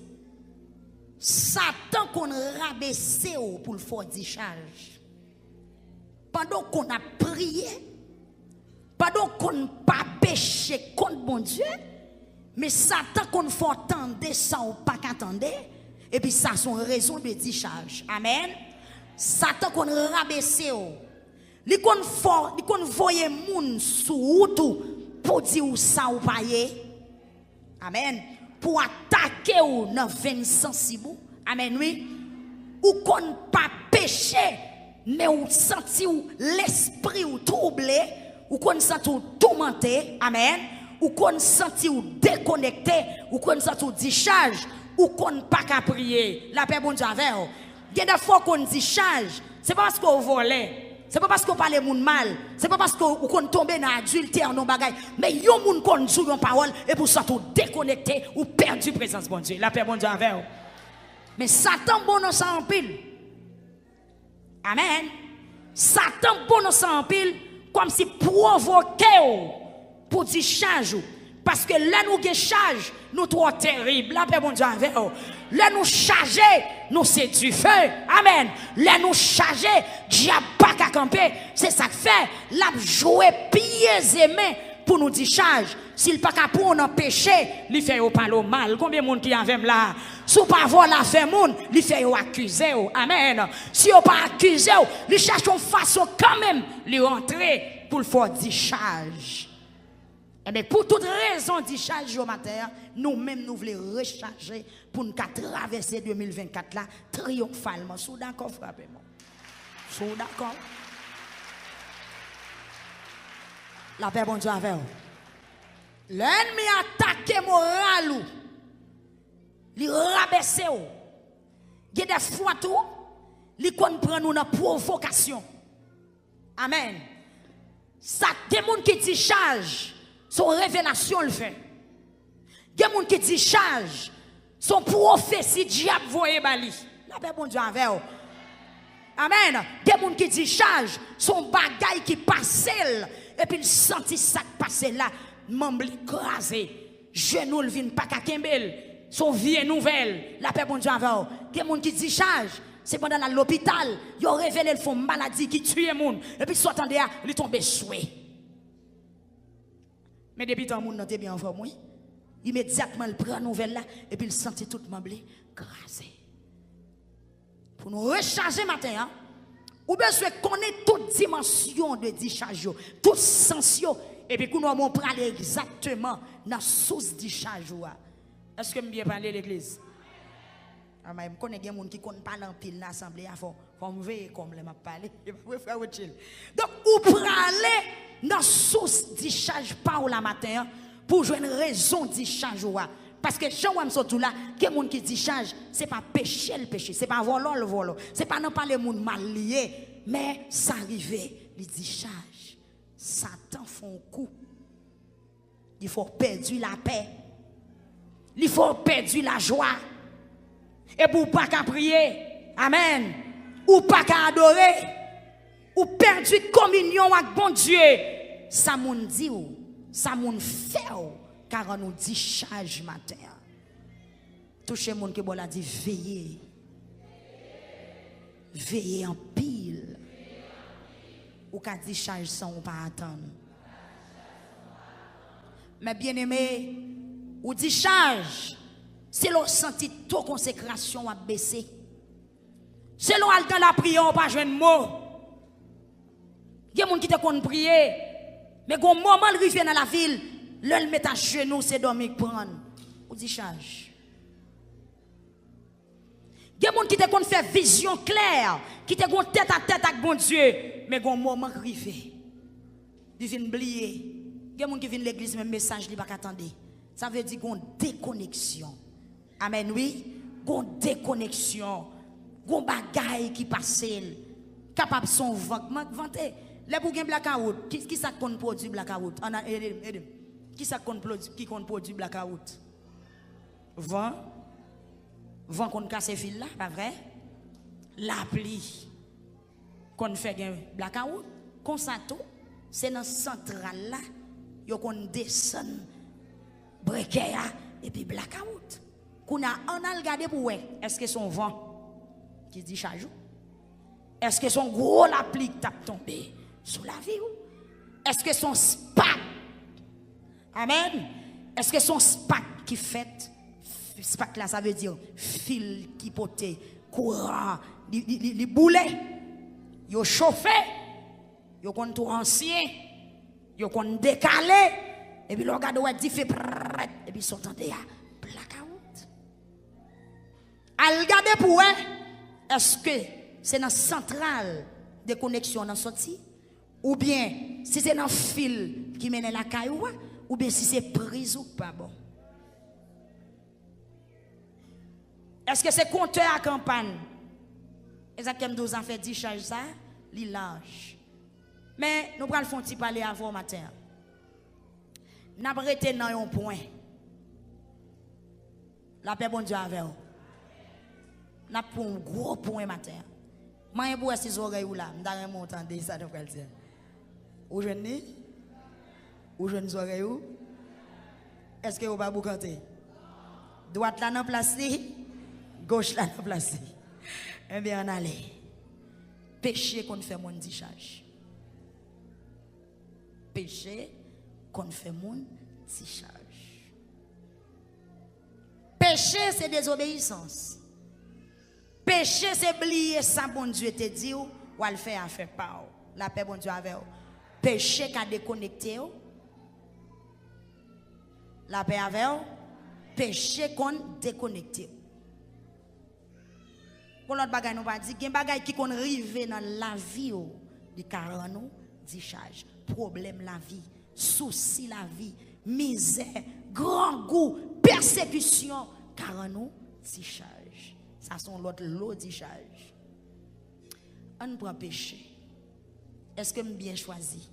Satan qu'on rabaisse pour le faire discharge. Pendant qu'on a prié, pendant qu'on n'a pas péché contre bon Dieu, mais Satan qu'on fait entendre ça ou pas qu'attendre, et puis ça son raison de discharge. Amen. Satan qu'on rabaisse, li qu'on voye moun sous route pour dire ça ou pas. Amen. Pour attaquer ou dans 20 sensible. Amen, oui. Ou qu'on pas péché, mais ou senti ou l'esprit ou troublé, ou qu'on senti ou tourmenté. Amen. Ou qu'on senti ou déconnecté, ou qu'on senti ou discharge, ou qu'on pas qu'à prier. La paix bon Dieu avec. Il y a des fois qu'on discharge, c'est parce qu'on volait. C'est pas parce qu'on parle moun mal, c'est pas parce qu'on tombe dans adultère non bagay, mais yon moun kon jou yon parole et pour ça tout déconnecté ou perdu présence bon Dieu. La paix bon Dieu avec vous. Mais Satan bon non ça en pile. Amen. Satan bon non ça en pile comme si provoquer pour dire charge. Parce que là nous gen charge, nous trop terrible. La paix bon Dieu avec vous. Là nous charger, nous c'est du feu. Amen. Là nous charger, diable pas qu'à camper. C'est ça que fait. L'a jouer pieds et mains pour nous dire charge. S'il pas qu'à pour nous péché, il fait au parler mal. Combien de monde qui avec là? Si vous pas voir la fait monde, il fait au accuser. Amen. Si vous pas accuser, il cherche une façon quand même de rentrer pour le faire dire charge. Et bien, pour toute raison de charge au matin, nous-mêmes nous voulons recharger pour nous traverser 2024 là triomphalement. Sous d'accord, frappez-moi. Sous d'accord. La paix, bon Dieu, avec vous. L'ennemi attaque moral ou, il rabaisse ou. Il y a des fois tout, il comprend nous dans provocation. Amen. Ça, des gens qui disent charge. Son révélation le fait. Il y a des gens qui disent charge. Son prophétie diable voye bali. La paix bon Dieu avec vous. Amen. Il y a des gens qui disent charge. Son bagaille qui passe. Et puis il sentit ça qui passe là. Membre écrasé. Genou le vin pas kembel. Son vie est nouvelle. La paix bon Dieu avec vous. Il y a des gens qui disent charge. C'est pendant l'hôpital. Ils ont révélé le fond maladie qui tue les gens. Et puis soit attendez, il tombe soué. Mais depuis tant monde n'était bien informé, immédiatement il prend nouvelle là et puis il sentit tout membre crasé. Pour nous recharger matin, hein, ou bien je connais toute dimension de décharge, toute sens et puis nous allons prendre exactement dans source décharge. Est-ce que je bien parler l'église? Je connais des gens qui ne parlent pas en pile dans l'assemblée, il faut me veiller comme je parle. Donc, ou prendre dans source décharge pas au la matin pour jouer une raison décharge. Parce que Jean Wam surtout là, que monde qui décharge, c'est pas péché le péché, c'est pas volant le volant, c'est pas non pas les monde mal lié, mais ça arrive, il décharge. Satan font un coup. Il faut perdre la paix. Il faut perdre la joie. Et pour pas qu'à prier, amen, ou pas qu'à adorer, ou perdu communion avec bon Dieu, ça moun dit ou, ça moun fait ou, car on nous dit charge matin. Touchez moun qui bon la dit veillez. Veillez en pile. Ou qu'a dit charge sans ou pas attendre. Mais bien aimé, ou dit charge. C'est l'on senti toute consécration à baisser. C'est l'on dans la prière, on pas jouer de mots. Il y a des gens qui te comptent prier, mais quand moment il arrive dans la ville, l'on met à genoux, c'est dormir prendre. On dit charge. Il y a des gens qui te comptent faire vision claire, qui te comptent tête à tête avec bon Dieu, mais quand moment arrive, ils viennent oublier. Il y a des gens qui viennent l'église, même message, ils ne pas attendre. Ça veut dire qu'on déconnexion. Amen, oui. Gon déconnexion. Gon bagaille qui passe. Capable son vent. Les pour gen blackout. Qui ça qu'on produit blackout? Qui ça qu'on produit blackout? Vent. Vent qu'on casse fil là, pas vrai? La pluie. Qu'on fait gen blackout. Comme ça tout. C'est dans central là. Yo qu'on descend. Breaker et puis blackout. Qu'on a regardé pour est-ce que son vent qui dit charge? Est-ce que son gros la pluie tape tombé sous la vie? Est-ce que son spark? Amen. Est-ce que son spark qui fait? Spark là ça veut dire fil qui pote courant, li boulet. Yo chauffé, yo kon tout ancien, yo kon décalé et puis le regarde ouais dit fait et puis s'entendait à blackout. Al regarder pour est-ce que c'est dans centrale de connexion dans sortie ou bien si c'est dans fil qui mène la caillou ou bien si c'est prise ou pas bon. Est-ce que c'est compteur à campagne? Exactement 12 ans fait 10 charge ça, li large. Mais nous prenons un petit parler avant matin. Nous avons arrêté dans un point. La paix, bon Dieu, avec vous. Nous avons un gros point matin. Je vais vous ces oreilles là. Je vais vous entendre ça. Vous jeunes? Vous jeunes oreilles? Est-ce que vous ne pouvez pas canter? Droite là dans place, gauche là dans place. Eh bien, on allait. Péché qu'on fait mon discharge. Péché qu'on fait mon discharge. Péché, c'est désobéissance. Péché, c'est oublier ça, bon Dieu te dit, ou le faire à faire pas. La paix, bon Dieu, avec vous. Péché qui a déconnecté. La paix avec vous. Péché qu'on déconnecté. Pour l'autre bagage, nous va dire, il y a des bagages qui qu'on rive dans la vie, de carano, discharge, problème la vie, souci la vie, misère, grand goût, persécution, carano, discharge. Ça sont l'autre lot discharge. On prend péché. Est-ce que je bien choisi?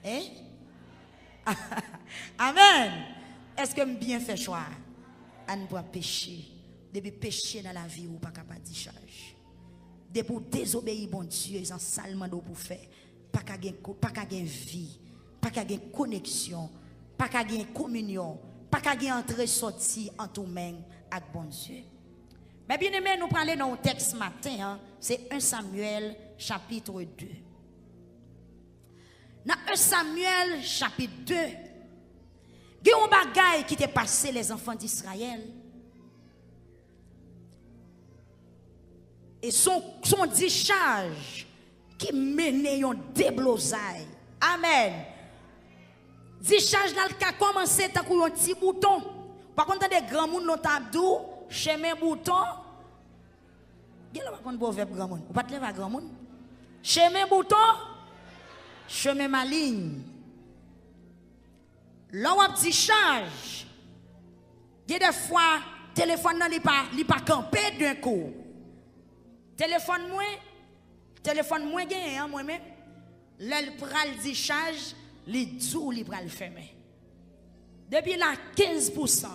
Hein? Amen. Est-ce que je bien fait choix? On prend péché. Depuis péché dans la vie ou pas capable de charge. Depuis désobéir bon Dieu, ils ont salement pour faire. Pas qu'à gagner vie, pas qu'à gagner connexion, pas qu'à gagner communion, pas qu'à gagner entrée sortie en tout même avec bon Dieu. Mais bien aimé, nous parlons dans le texte matin, hein, c'est 1 Samuel chapitre 2. Dans 1 Samuel chapitre 2, il y a un bagage qui t'est passé les enfants d'Israël. Et son discharge qui menait un déblosaille. Amen. Discharge là qui a commencé tant un petit bouton. Par contre, des grands moun dans tabdou, chemin bouton. Gè la pas pour verbe grand moun. Ou pas te lever grand moun. Chemin bouton, chemin maligne. Là on discharge. Il y a des fois téléphone nan li pas camper d'un coup. Téléphone moins gain moi même l'elle pral discharge li dou li pral fermer depuis la 15%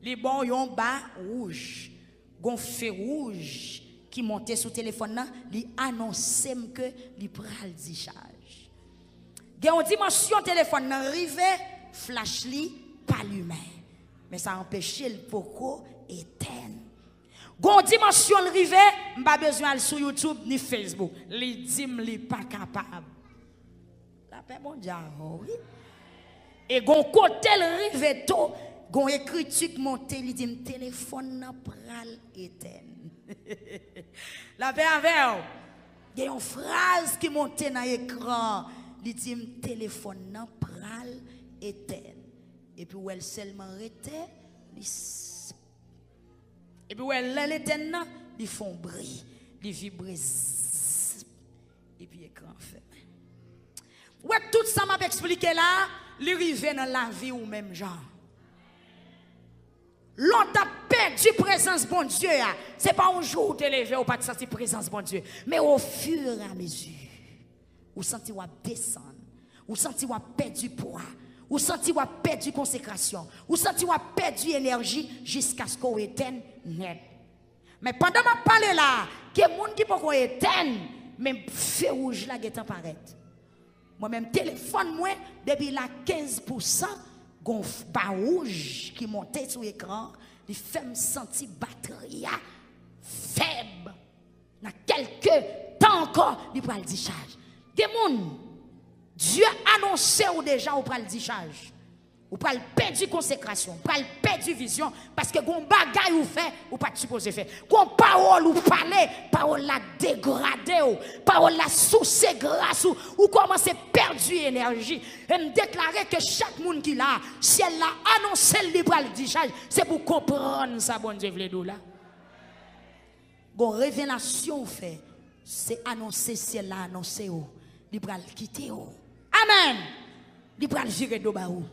li bon yon bas rouge gon feu rouge qui montait sur téléphone là li annoncer que li pral discharge gen une dimension téléphone nan rive flash li pas l'humain mais ça empêcher le poko éteindre. Gon dimension rive, m'pa besoin aller sur YouTube ni Facebook. Li dim li pas capable. La paix bon Dieu, oui. Et gon côté le rive tout, gon écriture monter li dim téléphone nan pral éteindre. La paix avec. Il y a une phrase qui monte dans l'écran, li dim téléphone nan pral éteindre. Et puis où elle seulement rete, et puis, elle est là, ils font bruit, ils vibrent, et puis écran fait. Ouais, tout ça m'a expliqué là, les river dans la vie ou même genre. L'on t'a perdu présence bon Dieu, c'est pas un jour où tu es levé ou pas de sentir présence bon Dieu, mais au fur et à mesure, ou senti ou descendre, ou senti ou perdu poids. Ou senti ou perdu consécration, ou senti ou perdu énergie jusqu'à ce qu'on éteigne net. Mais pendant que je parle là, il y a des gens qui peuvent éteindre, même feu rouge là qui est apparaître. Moi-même, téléphone, moi, depuis la 15%, gon bas rouge qui montait sur l'écran, il fait me sentir batterie faible. Dans quelques temps encore, il peut le discharge. Des gens, Dieu a annoncé ou déjà ou pral discharge. Ou pral perdre consécration, ou pral perdre vision parce que gon bagay ou fait ou pas supposé faire. Gon parole ou parler, parole la dégradé ou parole la soucier grâce ou commencer perdre énergie. Et me déclarer que chaque monde qui là, si elle l'a annoncé le pral discharge, c'est pour comprendre ça bon Dieu vle dou là. Gon révélation fait, c'est annoncer si elle l'a annoncé ou, il pral quitter ou. Amen. Il pral virer do ba ou.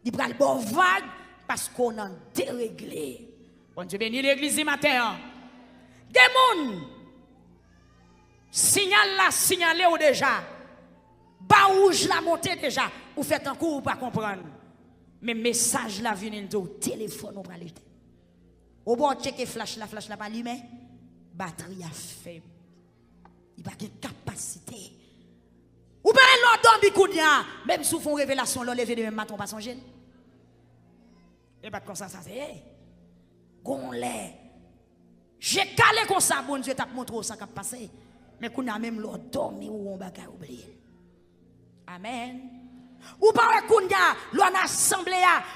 Il pral bon vague parce qu'on a déréglé. Bon Dieu béni l'église matin. Des moun signal la signalé ou déjà
Bas rouge la montée déjà, ou faites un coup ou pas comprendre. Mais message la vient au téléphone ou pas l'éteindre. Au bon checker flash la pas allumé, batterie a faible. Il pas de capacité. Ou pas l'on dormi kounya, même sous font révélation l'on lever de même matin pas songer. Et pas comme ça c'est. Gonlé. J'ai calé comme ça bon Dieu t'a montré ça qui a passé. Mais kounya même l'on dormi ou on bagay oublier. Amen. Ou pas kounya l'on assemblée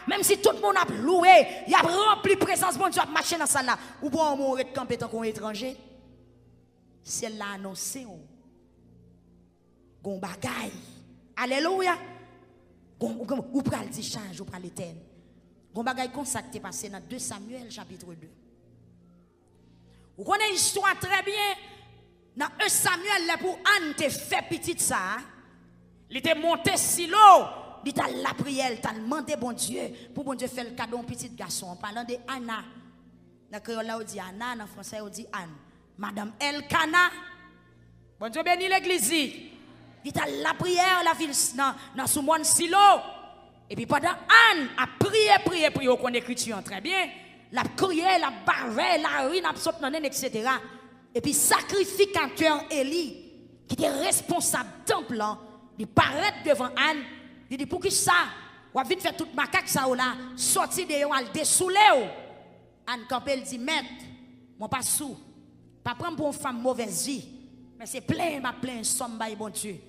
même si tout le monde a loué, il a rempli présence bon Dieu a marché dans ça là. Ou bon on mourir camper tant qu'on étranger. C'est là annoncé gon bagay. Alléluia. Ou pral di change ou pral l'éternel. Gon bagay comme ça qui est passé dans 2 Samuel chapitre 2. Vous connaissez l'histoire très bien. Dans 1 Samuel là pour Anne te fait petite ça. Il était monté silo, il t'a la prière, il t'a demandé bon Dieu pour bon Dieu faire le cadeau à un petit garçon. En parlant de Anna. Dans créole là on dit Anna, dans français on dit Anne. Madame Elkana. Bon Dieu bénit l'église. Il t'a la prière la ville dans sous mon silo. Et puis pendant Anne a prié on connaît écriture très bien. La crié, la barré, la rue, la saute dans etc. Et puis sacrificateur Élie qui était responsable temple il paraît devant Anne, il dit pour qui ça ou vite faire toute macaque ça là, sorti de yo al dessoulé. Anne Campbell dit maître, moi pas sous. Pas prendre pour une femme mauvaise vie, mais c'est plein somme by bon Dieu.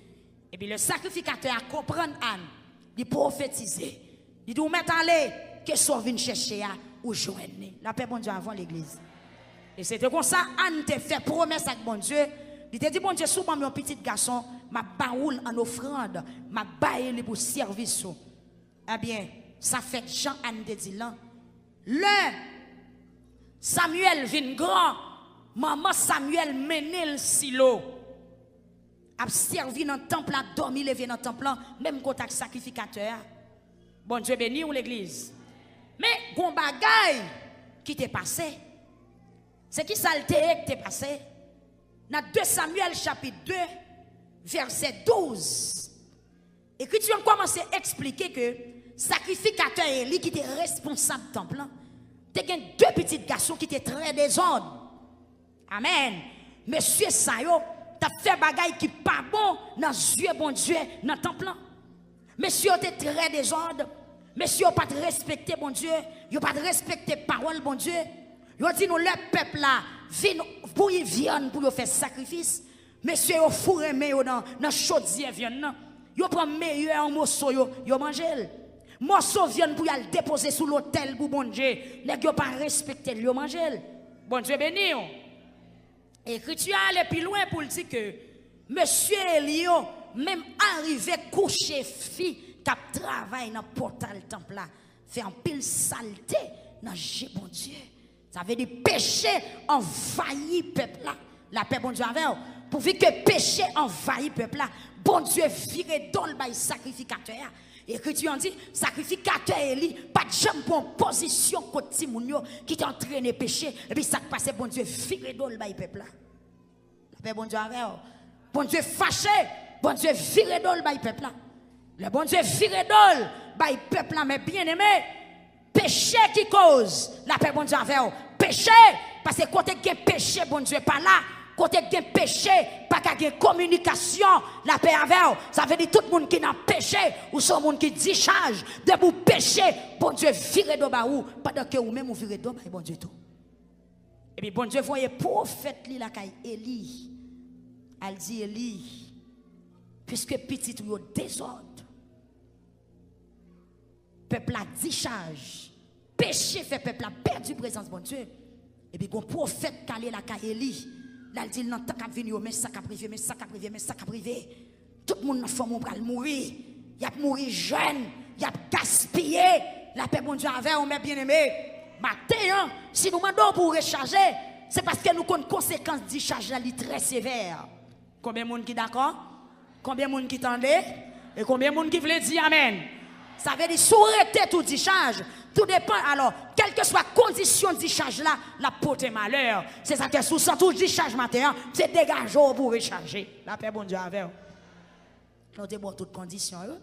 Et puis le sacrificateur a comprendre Anne, il prophétiser. Il dit ou mettre aller que soit vinn chercher ou joindre. La paix bon Dieu avant l'église. Et c'était comme ça Anne te fait promesse avec bon Dieu. Il te dit bon Dieu souvent mon petit garçon m'a baoul en offrande, m'a baillé pour service. Eh bien, ça fait Jean Anne te dit là. Le Samuel vient grand, maman Samuel mené le silo. A servi dans le temple, a dormi levé dans le temple, même contact sacrificateur. Bon Dieu béni ou l'église. Mais gon bagay qui t'est passé. C'est qui ça qui t'est passé? Dans 2 Samuel chapitre 2 verset 12. Écriture commence à expliquer que sacrificateur Élie qui était responsable du temple, il y a 2 petits garçons qui étaient très désordres. Amen. Monsieur Sayo, tu as fait bagaille qui pas bon dans les yeux bon Dieu dans le temple. Monsieur était très désordre. Monsieur n'a pas respecté bon Dieu. Il n'a pas respecté parole bon Dieu. Il dit nous le peuple là, vient pour y viande pour faire sacrifice. Monsieur yo fourré mais dans chaudière viande. Yo prend meilleur morceau yo manger. Morceau viande pour y aller déposer sous l'autel pour bon Dieu. Nèg yo pas respecter yo manger. Bon Dieu béni. Écriture aller plus loin pour dire que monsieur Elio même arrivé coucher fille qui travaille dans le portal temple là fait un pile saleté dans bon Dieu. Ça veut dire péché envahit peuple là. La paix bon Dieu avec pourvu que péché envahit peuple là, bon Dieu vire dans le sacrificateur. Écriture dit sacrificateur Élie pas de jambe pour position côté Timounio qui t'entraîne péché et puis ça passe bon Dieu vire dans le peuple là. La paix bon Dieu avec bon Dieu fâché, bon Dieu vire dans le peuple là. Le bon Dieu vire dans le peuple là mais bien aimé. Péché qui cause la paix bon Dieu avec péché parce que quand il y a péché bon Dieu pas là côté il y a péché pas qu'il y a communication la paix avec ça veut dire tout le monde qui n'a péché ou son monde qui discharge de vous péché bon Dieu vire de baou pendant que vous même vous virez de bon Dieu tout et puis bon Dieu voyait prophète li la caille Élie elle dit Élie puisque petit ou désordre peuple a discharge péché fait peuple a perdu présence bon Dieu et puis un prophète calé la caille Élie là il dit non tant qu'à venir mais ça qu'a privé mais ça qu'a privé mais ça qu'a privé tout le monde dans femme va mourir il a mourir jeune il a gaspillé la paix bon Dieu avec on met bien aimé matin si nous demandons pour recharger c'est parce que nous connaissons conséquences du charge là très sévère combien de monde qui d'accord combien de monde qui tendait et combien de monde qui voulait dire amen. Ça veut dire souhaiter tout discharge. Tout dépend. Alors, quelle que soit la condition de discharge là, la porte malheur. C'est ça que sous tout discharge matin, c'est dégageant pour recharger. La paix bon Dieu avec. nous avons bon toutes conditions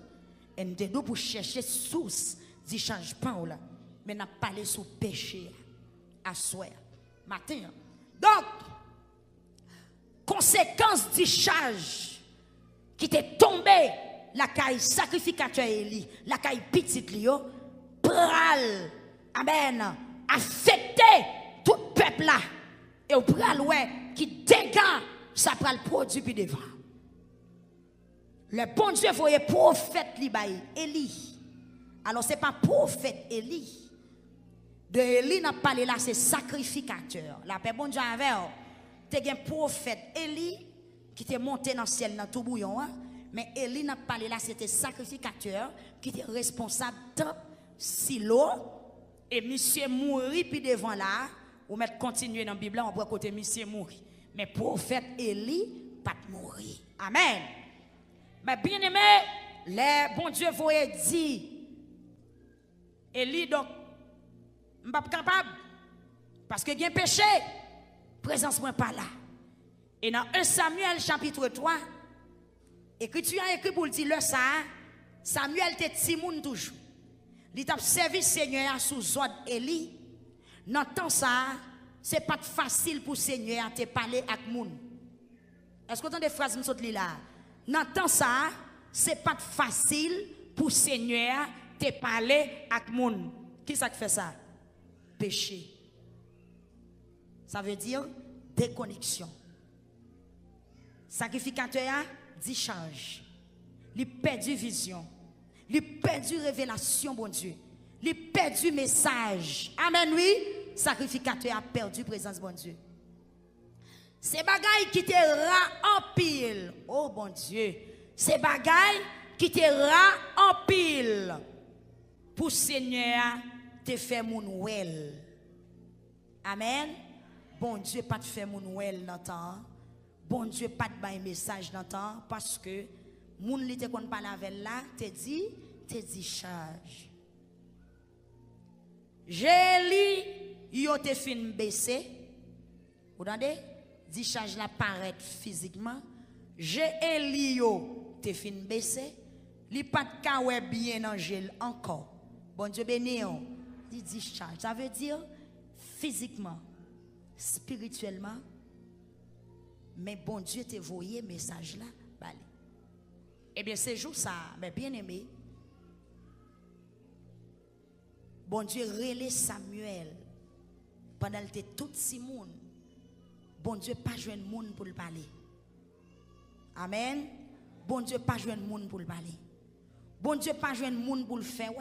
et nous devons pour chercher source du changement là. Mais n'a parlé sous péché à soir matin. Donc conséquence du charge qui t'est tombé la caille sacrificateur Élie, la caille petite Lio, pral, amen, affecté tout peuple là. Et au pral ouais qui dégage ça pral produit puis devant. Le bon Dieu voyait prophète li bail Élie. Alors c'est pas prophète Élie. De Élie n'a parlé là c'est sacrificateur. La paix bon Dieu avait te un prophète Élie qui était monté dans le ciel dans tout bouillon hein? Mais Élie n'a parlé là c'était sacrificateur qui était responsable de silo et monsieur mourit puis devant là ou mettre continuer dans la Bible on peut côté monsieur mourit. Mais prophète Élie pas mourir. Amen. Mais bien aimé, les bon Dieu voyait dire Élie donc m'pas capable parce que gen péché présence moi pas là. Et dans 1 Samuel chapitre 3 écriture a écrit pour le dire le ça Samuel était timoun toujours. Il t'a servi Seigneur sous ordre Élie. Dans temps ça c'est pas facile pour Seigneur te parler avec moun. Est-ce que vous entendez des phrases m'sot li là? Dans temps ça c'est pas facile pour Seigneur te parler avec moun. Qui ça fait ça? Péché. Ça veut dire déconnexion. Sacrificateur a dit change. Il perdu vision. Il perdu révélation, bon Dieu. Il perdu message. Amen, oui. Sacrificateur a perdu présence, bon Dieu. Ces bagailles qui te ra en pile. Oh, bon Dieu. Ces bagailles qui te ra en pile. Pour Seigneur te fait mon well. Amen. Bon Dieu pas te fait mon well dans temps. Bon Dieu pas te bail message dans temps parce que moun li te kon parle avec là te dit charge. Jéli yo te fin baisser. Vous entendez? Dit charge la paraître physiquement. Jéli yo te fin baisser. Li pas de ka wè bien angel encore. Bon Dieu béni on. Dit charge. Ça veut dire physiquement, spirituellement, mais bon Dieu te voyé message là, bali. Eh bien, ces jours ça, mais bien aimé, bon Dieu relève Samuel pendant que tout Simon, bon Dieu pas joindre monde pour le parler. Amen. Bon Dieu pas joindre monde pour le parler. Bon Dieu pas joindre monde pour le faire ouais.